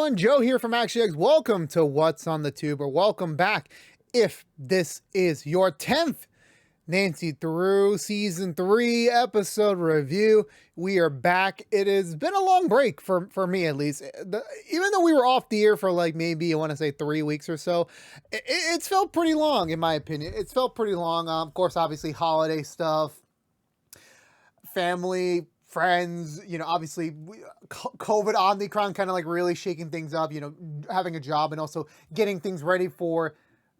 everyone, Joe here from ActionX. Welcome to What's on the Tube, or welcome back if this is your 10th Nancy Drew Season 3 episode review. We are back. It has been a long break for me, at least. Even though we were off the air for like maybe, I want to say 3 weeks or so, it's felt pretty long, in my opinion. It's felt pretty long. Of course, obviously, holiday stuff, family, friends, obviously COVID, Omicron kind of like really shaking things up, having a job and also getting things ready for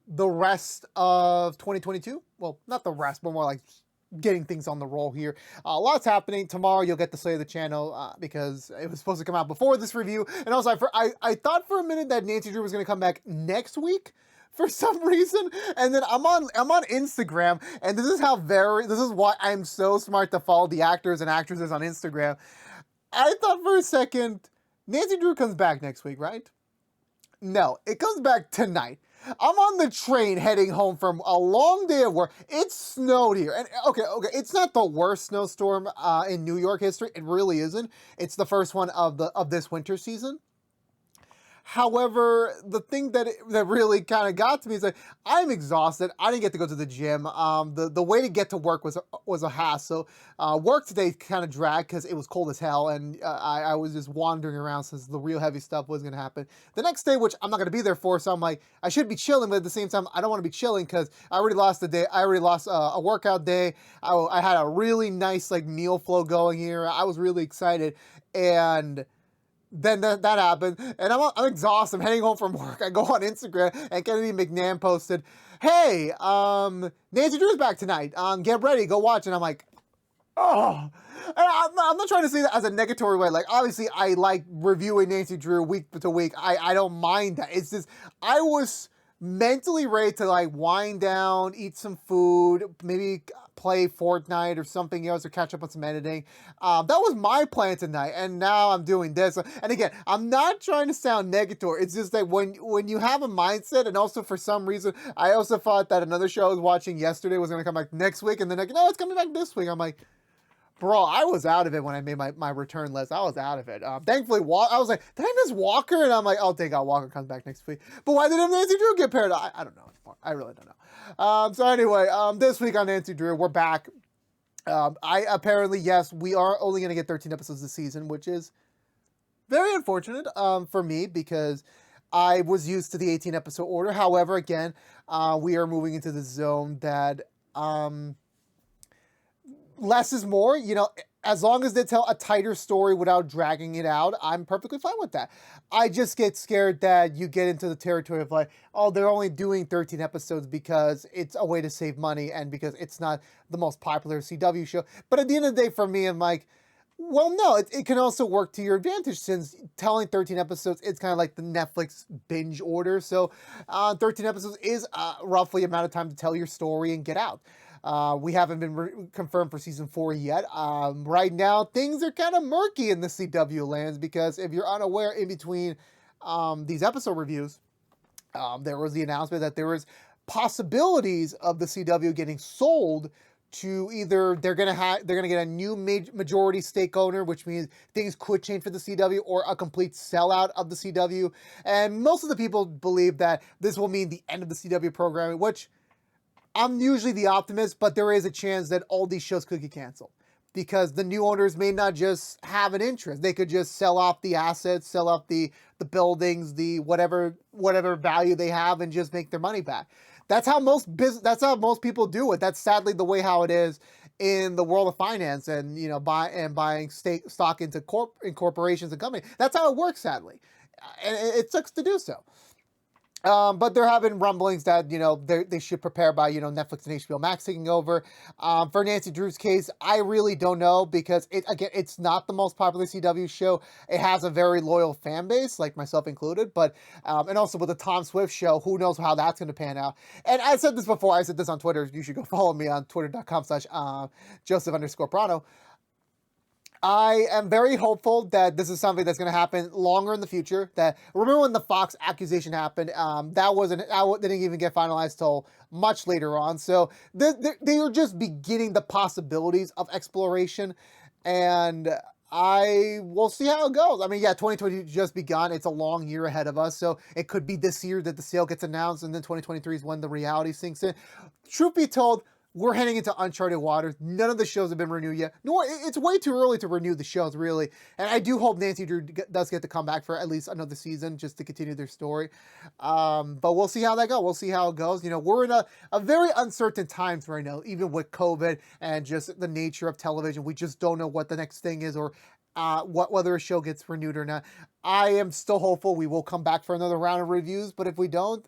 the rest of 2022. Well, not the rest, but more like getting things on the roll here. Lots happening. Tomorrow you'll get the slate of the channel because it was supposed to come out before this review. And also I thought for a minute that Nancy Drew was going to come back next week for some reason, and then I'm on Instagram, and this is why I'm so smart to follow the actors and actresses on Instagram. I thought for a second Nancy Drew comes back next week, right? No, it comes back tonight. I'm on the train heading home from a long day of work. It snowed here, and okay, it's not the worst snowstorm in New York history. It really isn't. It's the first one of this winter season. However, the thing that really kind of got to me is like, I'm exhausted. I didn't get to go to the gym. The way to get to work was a hassle. Work today kind of dragged because it was cold as hell, and I was just wandering around since the real heavy stuff was going to happen. The next day, which I'm not going to be there for, so I'm like, I should be chilling, but at the same time, I don't want to be chilling because I already lost a day. I already lost a workout day. I had a really nice like meal flow going here. I was really excited, and then that happened, and I'm exhausted. I'm heading home from work. I go on Instagram, and Kennedy McNabb posted, "Hey, Nancy Drew's back tonight. Get ready, go watch." And I'm like, oh. And I'm not trying to say that as a negatory way. Like, obviously, I like reviewing Nancy Drew week to week. I don't mind that. It's just, I was mentally ready to like wind down, eat some food, maybe play Fortnite or something else, or catch up on some editing. That was my plan tonight, and now I'm doing this. And again, I'm not trying to sound negatory. It's just that when you have a mindset, and also for some reason, I also thought that another show I was watching yesterday was going to come back next week, and then like, no, it's coming back this week. I'm like, bro, I was out of it when I made my return list. I was out of it. Thankfully, I was like, did I miss Walker? And I'm like, oh, thank God Walker comes back next week. But why didn't Nancy Drew get paired? I don't know anymore. I really don't know. So anyway, this week on Nancy Drew, we're back. Yes, we are only going to get 13 episodes this season, which is very unfortunate for me because I was used to the 18 episode order. However, again, we are moving into the zone that less is more, as long as they tell a tighter story without dragging it out, I'm perfectly fine with that. I just get scared that you get into the territory of like, oh, they're only doing 13 episodes because it's a way to save money and because it's not the most popular CW show. But at the end of the day, for me, I'm like, well, no, it can also work to your advantage since telling 13 episodes, it's kind of like the Netflix binge order. So 13 episodes is roughly amount of time to tell your story and get out. We haven't been confirmed for season 4 yet. Right now, things are kind of murky in the CW lands because if you're unaware, in between these episode reviews, there was the announcement that there was possibilities of the CW getting sold to either they're gonna get a new majority stake owner, which means things could change for the CW, or a complete sellout of the CW. And most of the people believe that this will mean the end of the CW programming, which I'm usually the optimist, but there is a chance that all these shows could get canceled because the new owners may not just have an interest. They could just sell off the assets, sell off the buildings, the whatever value they have, and just make their money back. That's how most people do it. That's sadly the way how it is in the world of finance and buying stock into corporations and companies. That's how it works, sadly, and it sucks to do so. But there have been rumblings that, they should prepare by, Netflix and HBO Max taking over. For Nancy Drew's case, I really don't know because, it's not the most popular CW show. It has a very loyal fan base, like myself included. But, and also with the Tom Swift show, who knows how that's going to pan out. And I said this before. I said this on Twitter. You should go follow me on twitter.com/Joseph_Prano. I am very hopeful that this is something that's going to happen longer in the future. That remember when the Fox accusation happened, that didn't even get finalized till much later on. So they are just beginning the possibilities of exploration, and I will see how it goes. I mean, yeah, 2020 just begun. It's a long year ahead of us, so it could be this year that the sale gets announced, and then 2023 is when the reality sinks in. Truth be told, we're heading into uncharted waters. None of the shows have been renewed yet. Nor it's way too early to renew the shows, really. And I do hope Nancy Drew does get to come back for at least another season just to continue their story. But we'll see how that goes. We'll see how it goes. You know, we're in a very uncertain times right now, even with COVID and just the nature of television. We just don't know what the next thing is or whether a show gets renewed or not. I am still hopeful we will come back for another round of reviews, but if we don't,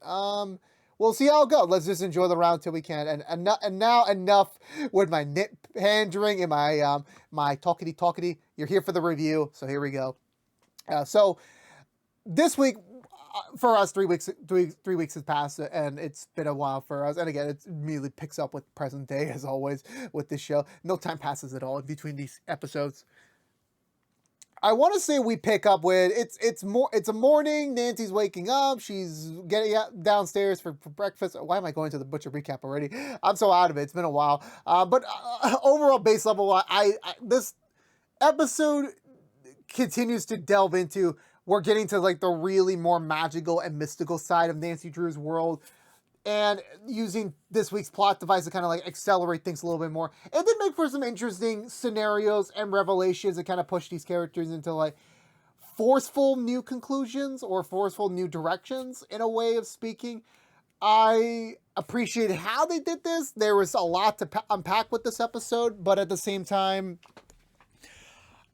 we'll see how it goes. Let's just enjoy the round till we can. And now enough with my nit pandering and my talkity. You're here for the review, so here we go. So this week for us, 3 weeks has passed, and it's been a while for us. And again, it immediately picks up with present day as always with this show. No time passes at all in between these episodes. I want to say we pick up with it's a morning. Nancy's waking up. She's getting downstairs for breakfast. Why am I going to the butcher recap already? I'm so out of it. It's been a while. But overall base level, I this episode continues to delve into. We're getting to like the really more magical and mystical side of Nancy Drew's world. And using this week's plot device to kind of like accelerate things a little bit more. It did make for some interesting scenarios and revelations that kind of push these characters into like forceful new conclusions or forceful new directions in a way of speaking. I appreciated how they did this. There was a lot to unpack with this episode, but at the same time,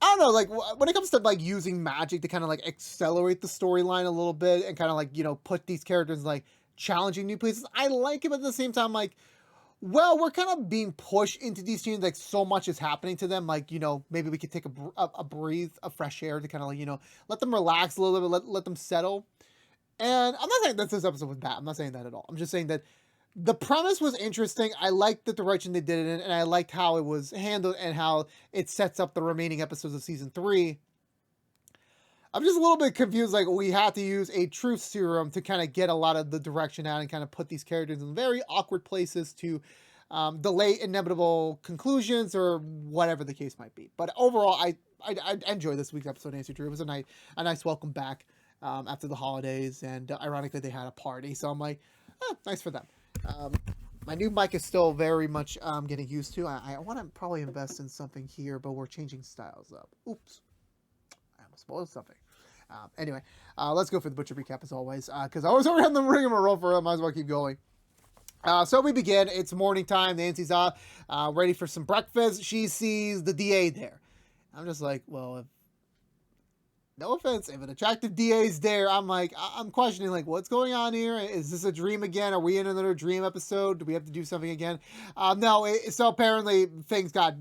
I don't know, like when it comes to like using magic to kind of like accelerate the storyline a little bit and kind of like, you know, put these characters like challenging new places. I like it, but at the same time, like, well, we're kind of being pushed into these scenes. Like, so much is happening to them. Like, you know, maybe we could take a breathe of fresh air to kind of like, you know, let them relax a little bit, let them settle. And I'm not saying that this episode was bad. I'm not saying that at all. I'm just saying that the premise was interesting. I liked the direction they did it in, and I liked how it was handled and how it sets up the remaining episodes of season 3. I'm just a little bit confused, like we had to use a truth serum to kind of get a lot of the direction out and kind of put these characters in very awkward places to delay inevitable conclusions or whatever the case might be. But overall, I enjoyed this week's episode of Nancy Drew. It was a nice welcome back after the holidays, and ironically they had a party, so I'm like, nice for them. My new mic is still very much getting used to. I want to probably invest in something here, but we're changing styles up. Oops. I almost spoiled something. Anyway, let's go for the butcher recap as always, because I was already on the rigmarole for it. Might as well keep going. So we begin. It's morning time. Nancy's ready for some breakfast. She sees the DA there. I'm just like, well, no offense, if an attractive DA is there, I'm questioning, like, what's going on here? Is this a dream again? Are we in another dream episode? Do we have to do something again? No, so apparently things got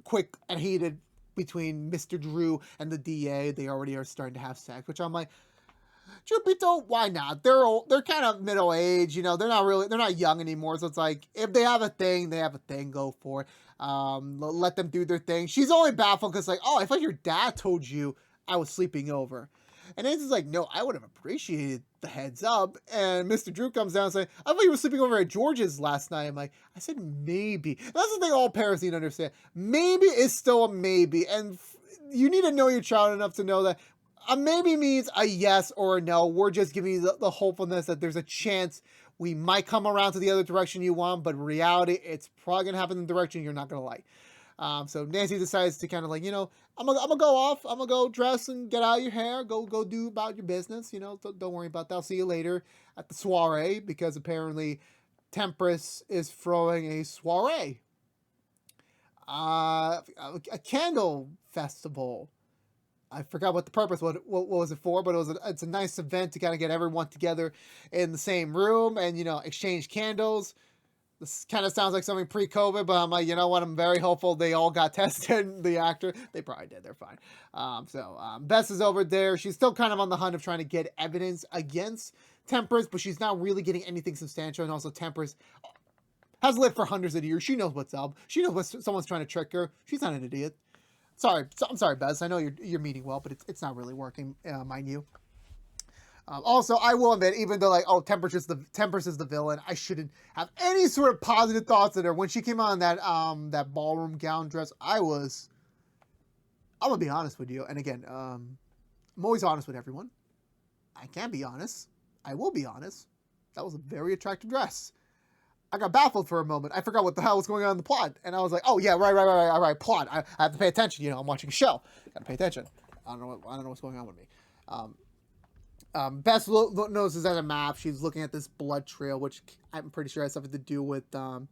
quick and heated between Mr. Drew and the DA. They already are starting to have sex, which I'm like, truth be told, why not? They're old, they're kind of middle age, you know, they're not young anymore. So it's like, if they have a thing, go for it. Let them do their thing. She's only baffled because like, oh, I thought your dad told you I was sleeping over. And Nancy's like, no, I would have appreciated the heads up. And Mr. Drew comes down and says, I thought you were sleeping over at George's last night. I'm like, I said maybe. And that's the thing all parents need to understand. Maybe is still a maybe. And you need to know your child enough to know that a maybe means a yes or a no. We're just giving you the hopefulness that there's a chance we might come around to the other direction you want. But in reality, it's probably going to happen in the direction you're not going to like. So Nancy decides to kind of like, you know, I'm gonna go off. I'm gonna go dress and get out your hair. Go do about your business. You know, don't worry about that. I'll see you later at the soiree, because apparently Tempest is throwing a soiree, a candle festival. I forgot what the purpose, what was it for, but it's a nice event to kind of get everyone together in the same room and, you know, exchange candles. This kind of sounds like something pre-COVID, but I'm like, you know what? I'm very hopeful they all got tested. The actor, they probably did. They're fine. Bess is over there. She's still kind of on the hunt of trying to get evidence against Tempest, but she's not really getting anything substantial. And also, Tempest has lived for hundreds of years. She knows what's up. She knows when someone's trying to trick her. She's not an idiot. I'm sorry, Bess. I know you're meaning well, but it's not really working, mind you. Also, I will admit, even though like, oh, Tempest is the villain, I shouldn't have any sort of positive thoughts of her. When she came on that ballroom gown dress, I was I'm gonna be honest with you, and again, I'm always honest with everyone. I can be honest. I will be honest. That was a very attractive dress. I got baffled for a moment. I forgot what the hell was going on in the plot, and I was like, "Oh yeah, right. Plot. I have to pay attention. I'm watching a show. Gotta pay attention. I don't know what's going on with me." Bess notices at a map. She's looking at this blood trail, which I'm pretty sure has something to do with damn,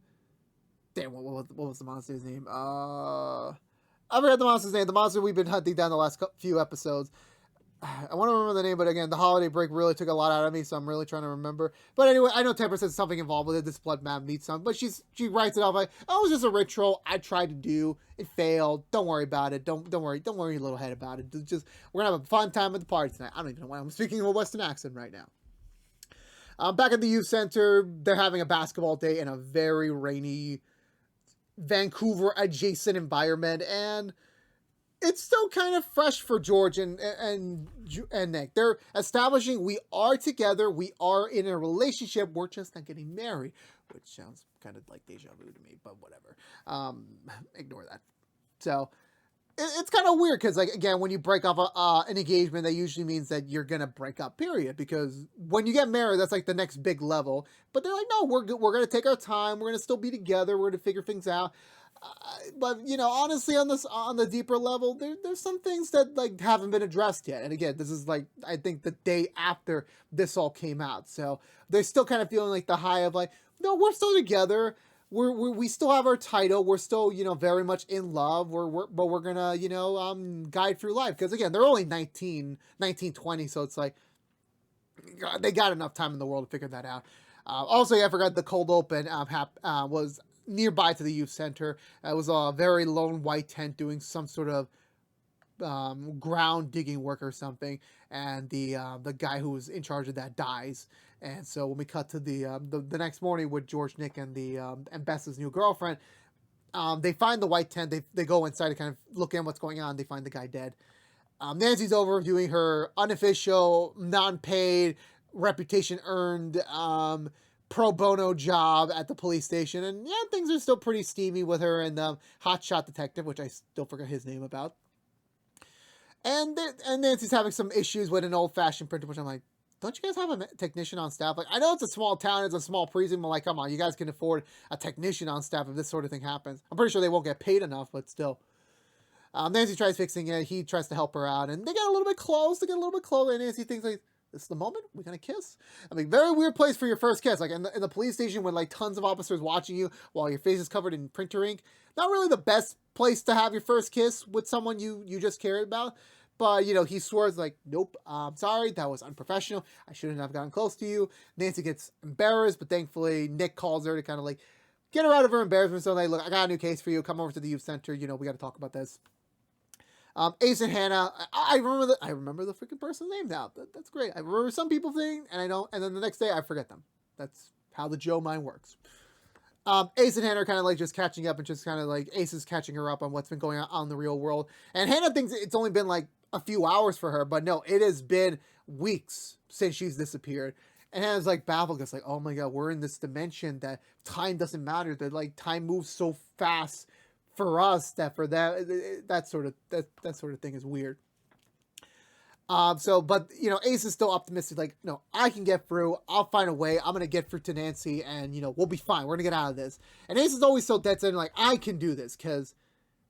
what was the monster's name? I forgot the monster's name. The monster we've been hunting down the last few episodes. I want to remember the name, but again, the holiday break really took a lot out of me, so I'm really trying to remember. But anyway, I know Temper says something involved with it. This blood map meets some, but she writes it off like, "Oh, it was just a ritual I tried to do. It failed. Don't worry about it. Don't worry your little head about it. Just we're gonna have a fun time at the party tonight." I don't even know why I'm speaking in a Western accent right now. Back at the youth center, they're having a basketball day in a very rainy Vancouver adjacent environment, and it's still kind of fresh for George and Nick. They're establishing we are together, we are in a relationship, we're just not getting married, which sounds kind of like deja vu to me, but whatever. Ignore that. So it's kind of weird because, like, again, when you break off an engagement, that usually means that you're gonna break up, period. Because when you get married, that's like the next big level. But they're like, no, we're gonna take our time. We're gonna still be together. We're gonna figure things out. But honestly, on the deeper level, there's some things that like haven't been addressed yet. And again, this is like I think the day after this all came out, so they're still kind of feeling like the high of like, no, we're still together. We still have our title. We're still very much in love. But we're gonna guide through life because again they're only 19, 20, so it's like they got enough time in the world to figure that out. Also, I forgot the cold open was nearby to the youth center. It was a very lone white tent doing some sort of ground digging work or something, and the guy who was in charge of that dies. And so when we cut to the next morning with George, Nick, and and Bess's new girlfriend, they find the white tent. They go inside to kind of look at what's going on. They find the guy dead. Nancy's over doing her unofficial, non-paid, reputation earned pro bono job at the police station, and yeah, things are still pretty steamy with her and hotshot detective, which I still forgot his name about. And Nancy's having some issues with an old-fashioned printer, which I'm like, don't you guys have a technician on staff? Like, I know it's a small town, it's a small precinct, but like, come on, you guys can afford a technician on staff if this sort of thing happens. I'm pretty sure they won't get paid enough, but still. Nancy tries fixing it. He tries to help her out, and they get a little bit close. And Nancy thinks like, this is the moment we're gonna kiss. I mean, very weird place for your first kiss. Like in the police station with like tons of officers watching you while your face is covered in printer ink. Not really the best place to have your first kiss with someone you just cared about. But he swears like, nope, I'm sorry, that was unprofessional. I shouldn't have gotten close to you. Nancy gets embarrassed, but thankfully Nick calls her to kind of like get her out of her embarrassment. So they look, I got a new case for you. Come over to the youth center. We got to talk about this. Ace and Hannah, I remember the freaking person's name now. That's great. I remember some people thing, and I don't, and then the next day I forget them. That's how the Joe mind works. Ace and Hannah are kind of like just catching up, and just kind of like Ace is catching her up on what's been going on in the real world. And Hannah thinks it's only been like a few hours for her, but no, it has been weeks since she's disappeared. And Hannah's like baffled, because like, oh my god, we're in this dimension that time doesn't matter. That like time moves so fast for us that for that sort of thing is weird. But Ace is still optimistic. Like, no, I can get through. I'll find a way. I'm gonna get through to Nancy, and we'll be fine. We're gonna get out of this. And Ace is always so dead set, like, I can do this because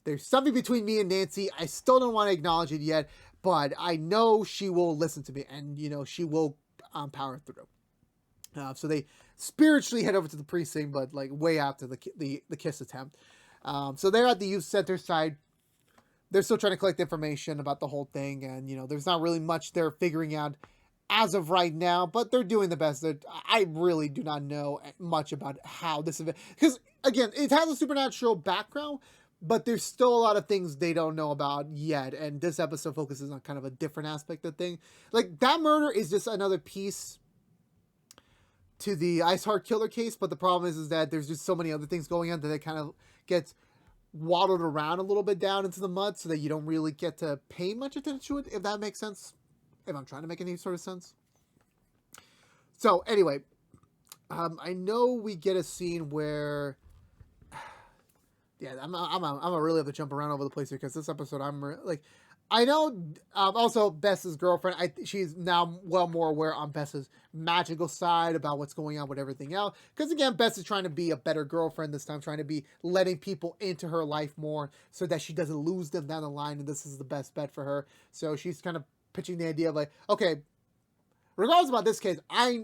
there's something between me and Nancy. I still don't want to acknowledge it yet, but I know she will listen to me, and she will power through. So they spiritually head over to the precinct, but like way after the kiss attempt. So they're at the youth center side. They're still trying to collect information about the whole thing, and there's not really much they're figuring out as of right now, but they're doing the best. I really do not know much about how this event, because again, it has a supernatural background, but there's still a lot of things they don't know about yet, and this episode focuses on kind of a different aspect of the thing. Like, that murder is just another piece to the Ice Heart Killer case, but the problem is that there's just so many other things going on that it kind of gets waddled around a little bit down into the mud, so that you don't really get to pay much attention to it, if that makes sense. If I'm trying to make any sort of sense. So anyway, I know we get a scene where Yeah, I'm a really have to jump around over the place here because this episode like, I know. Also, Bess's girlfriend, she's now well more aware on Bess's magical side about what's going on with everything else. Because again, Bess is trying to be a better girlfriend this time, trying to be letting people into her life more so that she doesn't lose them down the line, and this is the best bet for her. So she's kind of pitching the idea of like, okay, regardless about this case,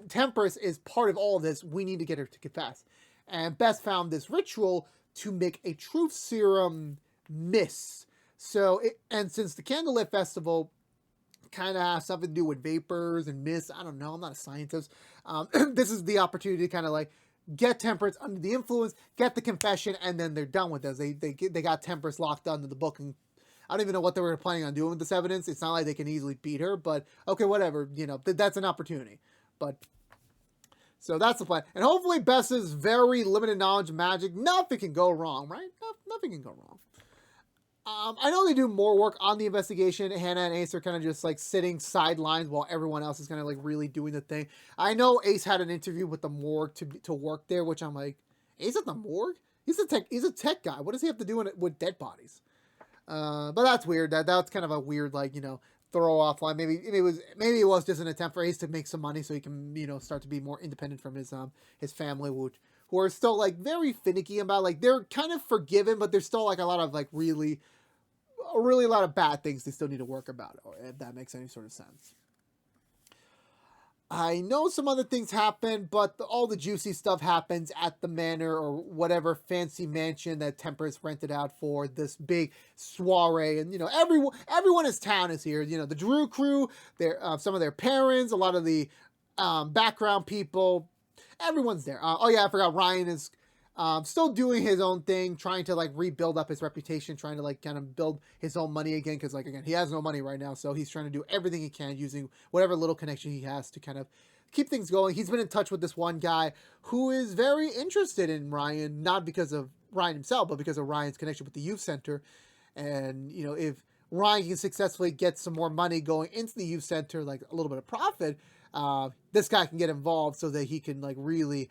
Temperance is part of all of this. We need to get her to confess. And Bess found this ritual to make a truth serum miss. So, and since the Candlelit Festival kind of has something to do with vapors and mist, I don't know, I'm not a scientist. This is the opportunity to kind of like get Temperance under the influence, get the confession, and then they're done with this. They got Temperance locked under the book, and I don't even know what they were planning on doing with this evidence. It's not like they can easily beat her, but okay, whatever. You know, that's an opportunity. But so that's the plan. And hopefully Bess's very limited knowledge of magic, nothing can go wrong, right? Nothing can go wrong. I know they do more work on the investigation. Hannah and Ace are kind of just like sitting sidelines while everyone else is kind of like really doing the thing. I know Ace had an interview with the morgue to work there, which I'm like, Ace at the morgue? He's a tech guy. What does he have to do with dead bodies? But that's weird. That's kind of a weird, like, you know, throw off line. Maybe it was just an attempt for Ace to make some money so he can, you know, start to be more independent from his family, who are still like very finicky about, like, they're kind of forgiven, but there's still like a lot of like really a lot of bad things they still need to work about, or if that makes any sort of sense. I know some other things happen, but all the juicy stuff happens at the manor or whatever fancy mansion that Temperance rented out for this big soiree. And, you know, everyone in town is here. You know, the Drew crew, some of their parents, a lot of the background people, everyone's there. Oh yeah, I forgot Ryan is still doing his own thing, trying to like rebuild up his reputation, trying to like kind of build his own money again. Because like again, he has no money right now, so he's trying to do everything he can using whatever little connection he has to kind of keep things going. He's been in touch with this one guy who is very interested in Ryan, not because of Ryan himself, but because of Ryan's connection with the youth center. And you know, if Ryan can successfully get some more money going into the youth center, like a little bit of profit, this guy can get involved so that he can like really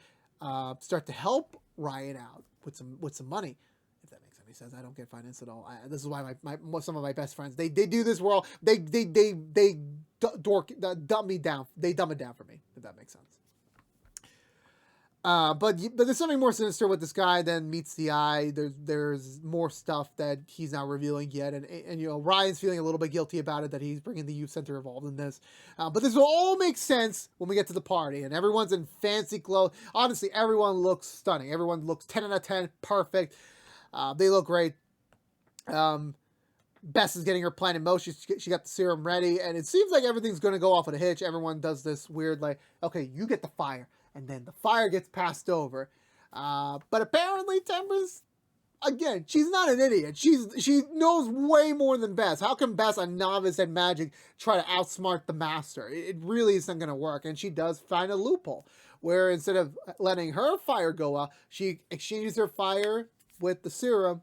start to help Ryan out with some money, if that makes any sense. I don't get finance at all. This is why some of my best friends they do this world. They dumb me down. They dumb it down for me, if that makes sense. But there's something more sinister with this guy than meets the eye. There's more stuff that he's not revealing yet, and you know, Ryan's feeling a little bit guilty about it, that he's bringing the youth center involved in this. But this will all make sense when we get to the party, and everyone's in fancy clothes. Honestly, everyone looks stunning. Everyone looks 10 out of 10, perfect. They look great. Bess is getting her plan in motion. She got the serum ready, and it seems like everything's going to go off at a hitch. Everyone does this weird, like, okay, you get the fire. And then the fire gets passed over. But apparently Temperance, again, she's not an idiot. She knows way more than Bess. How can Bess, a novice at magic, try to outsmart the master? It really isn't going to work. And she does find a loophole where instead of letting her fire go out, she exchanges her fire with the serum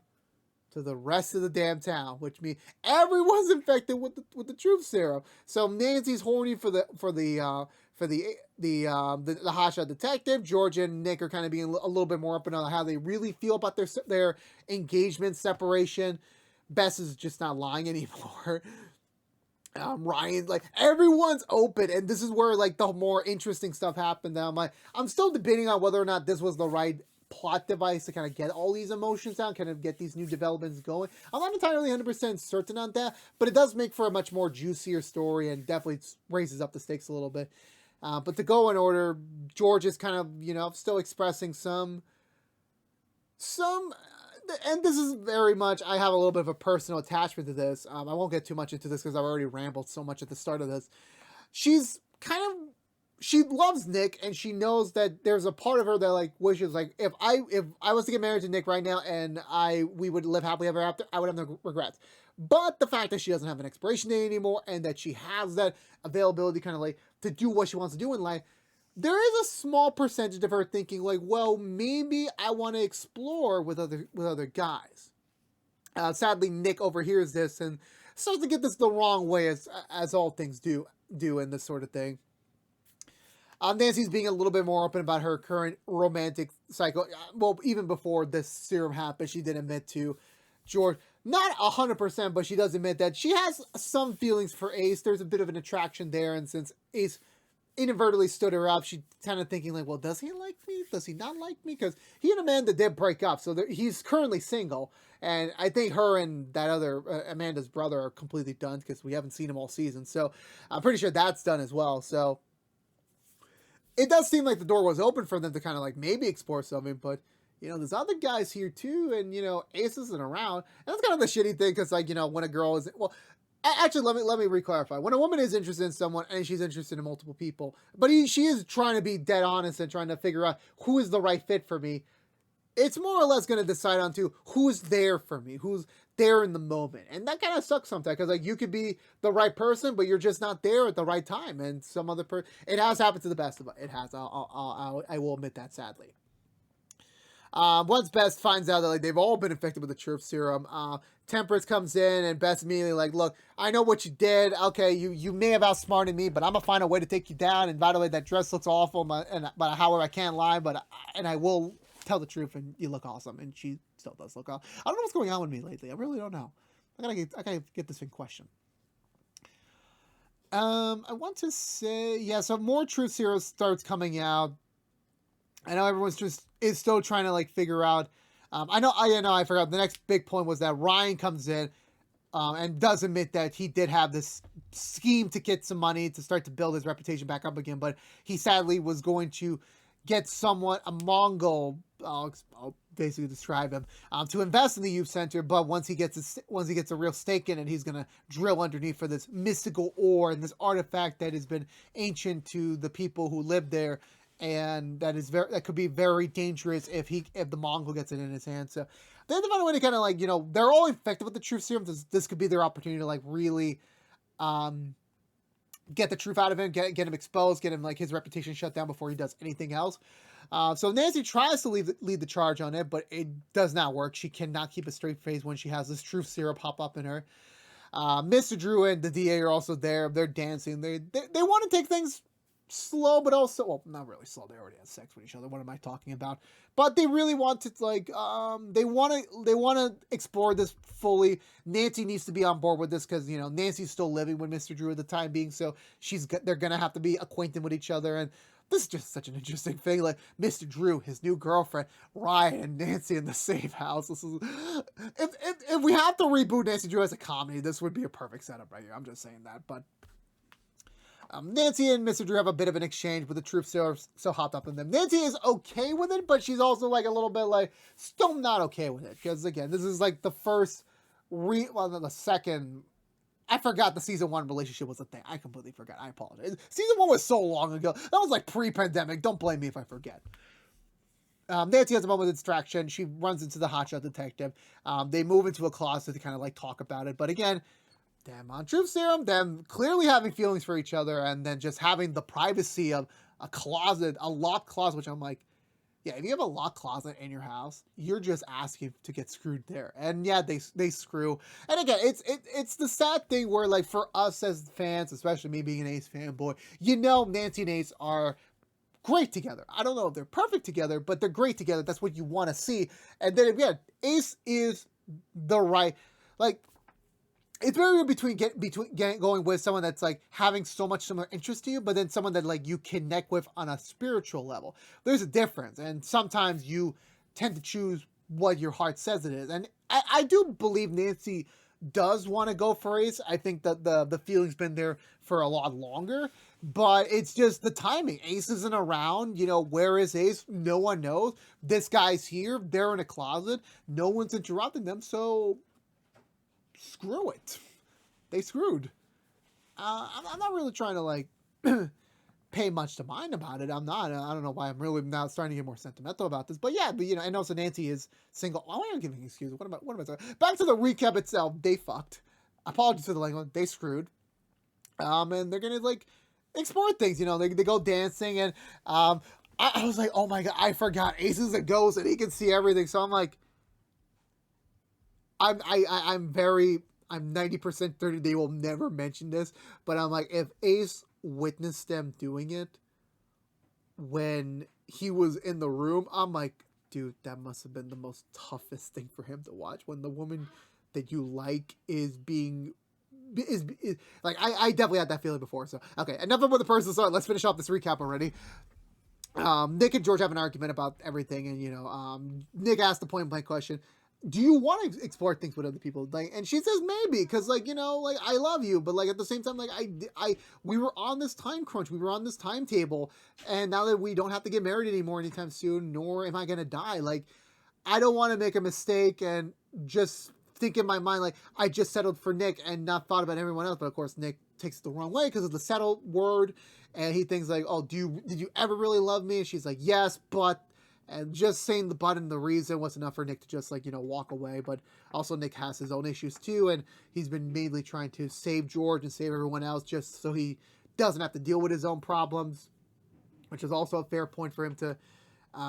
to the rest of the damn town, which means everyone's infected with the truth serum. So Nancy's horny for the hotshot detective. George and Nick are kind of being a little bit more open on how they really feel about their engagement separation. Bess is just not lying anymore. Ryan, like, everyone's open, and this is where like the more interesting stuff happened. Now I'm still debating on whether or not this was the right plot device to kind of get all these emotions down, kind of get these new developments going. I'm not entirely 100% certain on that, but it does make for a much more juicier story and definitely raises up the stakes a little bit. But to go in order, George is kind of, you know, still expressing some, and this is very much, I have a little bit of a personal attachment to this. I won't get too much into this because I've already rambled so much at the start of this. She loves Nick, and she knows that there's a part of her that like wishes, like, if I was to get married to Nick right now and we would live happily ever after, I would have no regrets. But the fact that she doesn't have an expiration date anymore, and that she has that availability kind of like to do what she wants to do in life, there is a small percentage of her thinking like, well, maybe I want to explore with other guys. Sadly, Nick overhears this and starts to get this the wrong way, as all things do in this sort of thing. Nancy's being a little bit more open about her current romantic cycle. Well, even before this serum happened, she did admit to George, not 100%, but she does admit that she has some feelings for Ace. There's a bit of an attraction there, and since Ace inadvertently stood her up, she kind of thinking like, well, does he like me? Does he not like me? Because he and Amanda did break up, so he's currently single, and I think her and that other Amanda's brother are completely done because we haven't seen him all season. So I'm pretty sure that's done as well. So it does seem like the door was open for them to kind of like maybe explore something, but there's other guys here too, and Ace isn't around, and that's kind of the shitty thing because like when a girl is actually let me re-clarify. When a woman is interested in someone and she's interested in multiple people, but she is trying to be dead honest and trying to figure out who is the right fit for me, it's more or less going to decide on who's there for me, who's there in the moment. And that kind of sucks sometimes because like you could be the right person, but you're just not there at the right time. And some other person, it has happened to the best of us. It has. I will admit that, sadly. Once Bess finds out that like they've all been infected with the trope serum, Temperance comes in and Bess immediately like, look, I know what you did. Okay, you may have outsmarted me, but I'm gonna find a way to take you down. And by the way, that dress looks awful, but however I can't lie, but I will tell the truth, and you look awesome. And she still does look awesome. I don't know what's going on with me lately. I really don't know. I gotta get this in question. I want to say, yeah, so more truth serum starts coming out. I know everyone's is still trying to like figure out. I forgot. The next big point was that Ryan comes in and does admit that he did have this scheme to get some money to start to build his reputation back up again, but he sadly was going to get a Mongol. I'll basically describe him to invest in the youth center. But once he gets a real stake in it, he's gonna drill underneath for this mystical ore and this artifact that has been ancient to the people who live there. And that could be very dangerous if the Mongol gets it in his hands. So they have to find a way to kind of like, they're all infected with the truth serum. This could be their opportunity to like really get the truth out of him, get him exposed, get him like his reputation shut down before he does anything else. So Nancy tries to lead the charge on it, but it does not work. She cannot keep a straight face when she has this truth serum pop up in her. Mr. Drew and the DA are also there. They're dancing. They want to take things slow, but also, well, not really slow. They already had sex with each other. What am I talking about? But they really want to like, they want to explore this fully. Nancy needs to be on board with this because Nancy's still living with Mr. Drew at the time being, so they're gonna have to be acquainted with each other. And this is just such an interesting thing. Like Mr. Drew, his new girlfriend, Ryan, and Nancy in the same house. This is if we have to reboot Nancy Drew as a comedy, this would be a perfect setup right here. I'm just saying that, but. Nancy and Mr. Drew have a bit of an exchange with the truth so hopped up in them. Nancy is okay with it, but she's also like a little bit like still not okay with it because again, this is like the the second. I forgot the season 1 relationship was a thing. I completely forgot. I apologize. Season 1 was so long ago. That was like pre-pandemic. Don't blame me if I forget. Nancy has a moment of distraction. She runs into the hotshot detective. They move into a closet to kind of like talk about it, but again. Them on truth serum, them clearly having feelings for each other, and then just having the privacy of a closet, a locked closet, which I'm like, yeah, if you have a locked closet in your house, you're just asking to get screwed there. And yeah, they screw. And again, it's the sad thing where like for us as fans, especially me being an Ace fanboy, Nancy and Ace are great together. I don't know if they're perfect together, but they're great together. That's what you want to see. And then again, Ace is the right, like, it's very weird between going with someone that's like having so much similar interest to you, but then someone that like you connect with on a spiritual level. There's a difference, and sometimes you tend to choose what your heart says it is. And I do believe Nancy does want to go for Ace. I think that the feeling's been there for a lot longer, but it's just the timing. Ace isn't around. Where is Ace? No one knows. This guy's here. They're in a closet. No one's interrupting them, so. Screw it. They screwed. I'm not really trying to like pay much to mind about it. I'm not. I don't know why I'm really now starting to get more sentimental about this. But yeah, and also Nancy is single. Why am I giving excuses? What am I saying? Back to the recap itself. They fucked. Apologies for the language. They screwed. And they're gonna like explore things. They go dancing, and I was like, oh my god, I forgot Ace is a ghost and he can see everything. So I'm like. I'm 90% 30 they will never mention this, but I'm like, if Ace witnessed them doing it, when he was in the room, I'm like, dude, that must have been the most toughest thing for him to watch when the woman that you like is being is like I definitely had that feeling before. So okay, enough about the personal side. Let's finish off this recap already. Nick and George have an argument about everything, and Nick asked the point blank question: do you want to explore things with other people? Like, and she says maybe, because like like I love you, but like at the same time, like we were on this time crunch, we were on this timetable, and now that we don't have to get married anymore anytime soon, nor am I gonna die. Like, I don't want to make a mistake and just think in my mind like I just settled for Nick and not thought about everyone else. But of course, Nick takes it the wrong way because of the settle word, and he thinks like, oh, did you ever really love me? And she's like, yes, but. And just saying the but and the reason was enough for Nick to just like walk away. But also Nick has his own issues too, and he's been mainly trying to save George and save everyone else just so he doesn't have to deal with his own problems, which is also a fair point for him to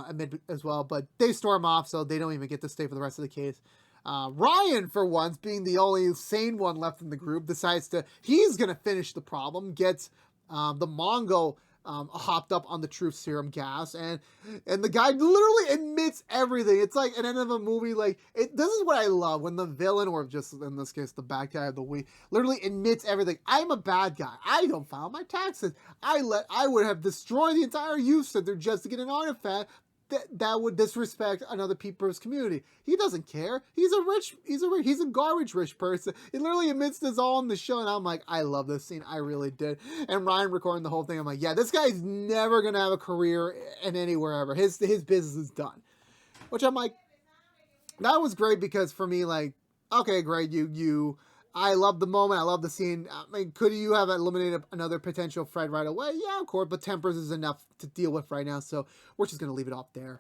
admit as well. But they storm off, so they don't even get to stay for the rest of the case. Ryan, for once, being the only sane one left in the group, decides he's going to finish the problem, gets the Mongo hopped up on the truth serum gas, and the guy literally admits everything. It's like an end of a movie. Like, this is what I love, when the villain, or just in this case the bad guy of the week, literally admits everything. I'm a bad guy. I don't file my taxes. I would have destroyed the entire youth center just to get an artifact that would disrespect another people's community. He doesn't care. He's a garbage rich person. He literally admits this all in the show, and I'm like, I love this scene. I really did. And Ryan recording the whole thing, I'm like, yeah, this guy's never gonna have a career in anywhere ever. His business is done. Which I'm like, that was great, because for me, like, okay, great, I love the moment. I love the scene. I mean, could you have eliminated another potential Fred right away? Yeah, of course, but Tempers is enough to deal with right now, so we're just going to leave it off there.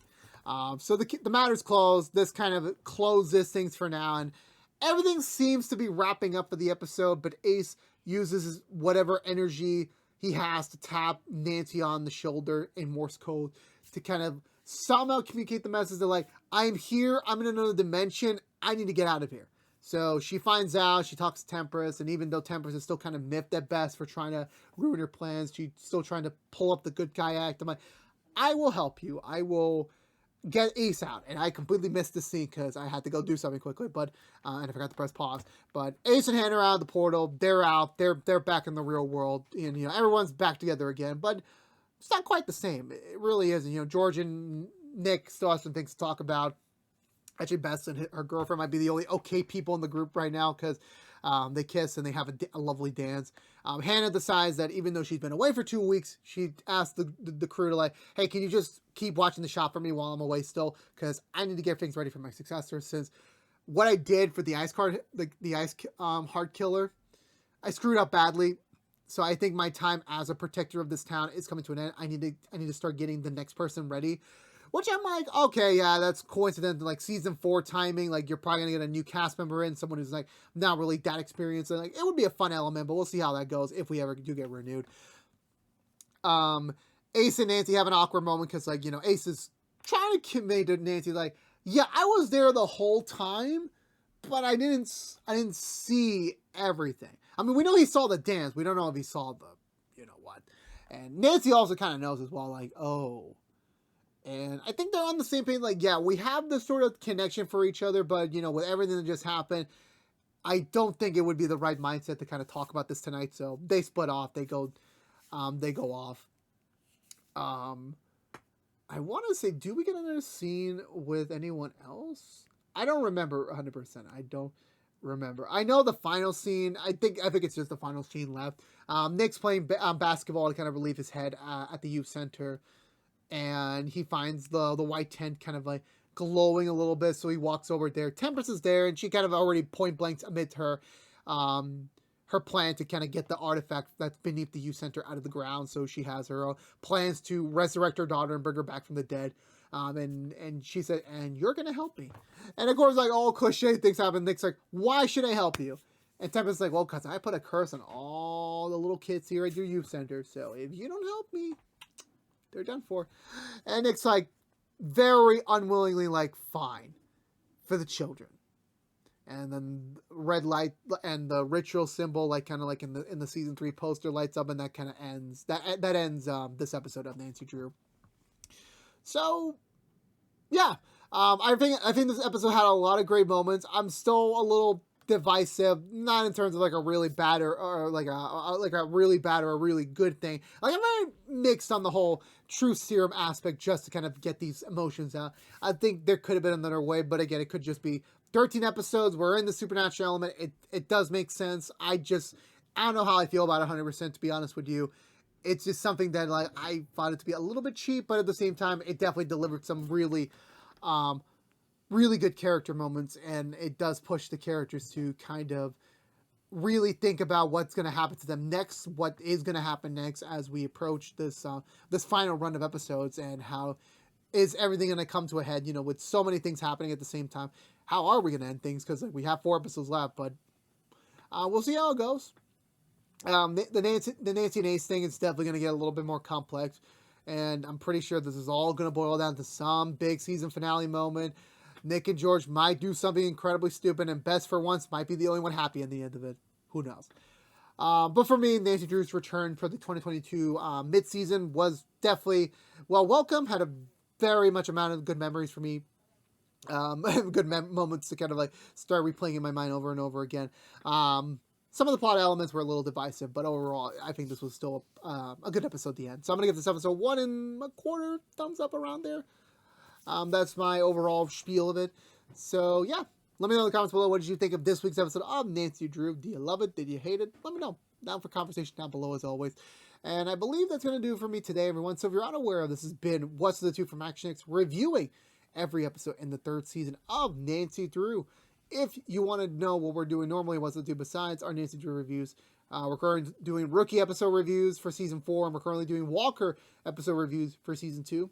So the matter's closed. This kind of closes things for now, and everything seems to be wrapping up for the episode, but Ace uses whatever energy he has to tap Nancy on the shoulder in Morse code to kind of somehow communicate the message that, like, I'm here, I'm in another dimension, I need to get out of here. So she finds out, she talks to Temperance, and even though Temperance is still kind of miffed at best for trying to ruin her plans, she's still trying to pull up the good guy act. I'm like, I will help you. I will get Ace out. And I completely missed this scene because I had to go do something quickly, but and I forgot to press pause. But Ace and Hannah are out of the portal. They're out. They're back in the real world, and everyone's back together again. But it's not quite the same. It really isn't. George and Nick still have some things to talk about. Actually, Bess and her girlfriend might be the only okay people in the group right now, because they kiss and they have a lovely dance. Hannah decides that even though she's been away for 2 weeks, she asked the crew to, like, hey, can you just keep watching the shop for me while I'm away still? Because I need to get things ready for my successor, since what I did for the ice heart killer, I screwed up badly. So I think my time as a protector of this town is coming to an end. I need to start getting the next person ready. Which I'm like, okay, yeah, that's coincidental. Like, season 4 timing, like, you're probably going to get a new cast member in, someone who's, like, not really that experienced. And, like, it would be a fun element, but we'll see how that goes if we ever do get renewed. Ace and Nancy have an awkward moment because, like, Ace is trying to convey to Nancy, like, yeah, I was there the whole time, but I didn't see everything. I mean, we know he saw the dance. We don't know if he saw the, what. And Nancy also kind of knows as well, like, oh. And I think they're on the same page. Like, yeah, we have this sort of connection for each other, but, with everything that just happened, I don't think it would be the right mindset to kind of talk about this tonight. So they split off. They go off. I want to say, do we get another scene with anyone else? I don't remember 100%. I don't remember. I know the final scene. I think it's just the final scene left. Nick's playing basketball to kind of relieve his head at the youth center. And he finds the white tent kind of like glowing a little bit, so he walks over there. Temperance is there, and she kind of already point blank admits her plan to kind of get the artifact that's beneath the youth center out of the ground. So she has her plans to resurrect her daughter and bring her back from the dead. And she said, and you're gonna help me. And of course, like, all cliche things happen. Nick's like, why should I help you? And Temperance is like, well, because I put a curse on all the little kids here at your youth center. So if you don't help me, they're done for. And it's like very unwillingly, like, fine for the children. And then red light and the ritual symbol, like, kind of like in the season 3 poster, lights up, and that kind of ends. That ends this episode of Nancy Drew. So yeah, I think this episode had a lot of great moments. I'm still a little divisive, not in terms of like a really bad or like a really bad or a really good thing. Like I'm very mixed on the whole truth serum aspect, just to kind of get these emotions out. I think there could have been another way, but again, it could just be 13 episodes. We're in the supernatural element. It does make sense. I don't know how I feel about it 100%, to be honest with you. It's just something that like I found it to be a little bit cheap, but at the same time, it definitely delivered some um, really good character moments, and it does push the characters to kind of really think about what's going to happen to them next, what is going to happen next as we approach this final run of episodes, and how is everything going to come to a head? You know, with so many things happening at the same time, how are we going to end things? Because like, we have 4 episodes left, but we'll see how it goes. The Nancy and Ace thing is definitely going to get a little bit more complex, and I'm pretty sure this is all going to boil down to some big season finale moment. Nick and George might do something incredibly stupid, and Bess for once might be the only one happy in the end of it. Who knows? But for me, Nancy Drew's return for the 2022 mid-season was definitely well welcome. Had a very much amount of good memories for me. Good moments to kind of like start replaying in my mind over and over again. Some of the plot elements were a little divisive, but overall, I think this was still a good episode at the end. So I'm going to give this episode 1.25 thumbs up around there. That's my overall spiel of it. So yeah, let me know in the comments below, what did you think of this week's episode of Nancy Drew? Do you love it? Did you hate it? Let me know. Down for conversation down below as always. And I believe that's going to do it for me today, everyone. So if you're unaware of this, has been What's the Two from ActionX, reviewing every episode in the 3rd season of Nancy Drew. If you want to know what we're doing normally, What's the Two besides our Nancy Drew reviews, we're currently doing rookie episode reviews for season 4, and we're currently doing Walker episode reviews for season 2.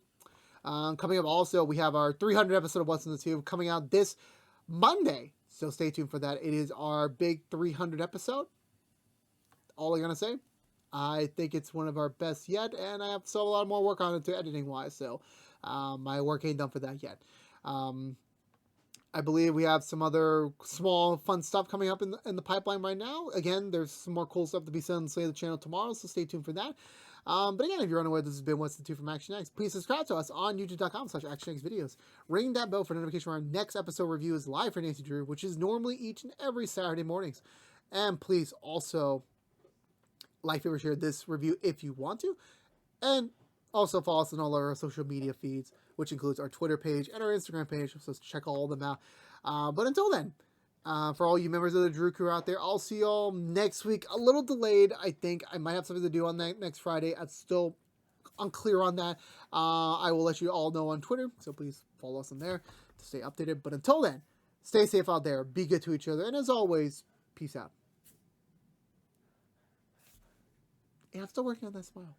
Coming up also, we have our 300 episode of What's in the Tube coming out this Monday. So stay tuned for that. It is our big 300 episode. All I'm going to say, I think it's one of our best yet, and I have still a lot more work on it to editing wise. So my work ain't done for that yet. I believe we have some other small fun stuff coming up in the pipeline right now. Again, there's some more cool stuff to be said on the channel tomorrow, so stay tuned for that. But again, if you're unaware, this has been What's the Two from ActionX. Please subscribe to us on youtube.com/ActionX videos. Ring that bell for notification when our next episode review is live for Nancy Drew, which is normally each and every Saturday mornings. And please also like, favorite, share this review if you want to. And also follow us on all our social media feeds, which includes our Twitter page and our Instagram page, so check all of them out. But until then, for all you members of the Drew crew out there, I'll see y'all next week. A little delayed, I think. I might have something to do on that next Friday. I'm still unclear on that. I will let you all know on Twitter, so please follow us on there to stay updated. But until then, stay safe out there, be good to each other, and as always, peace out. And I'm still working on that smile.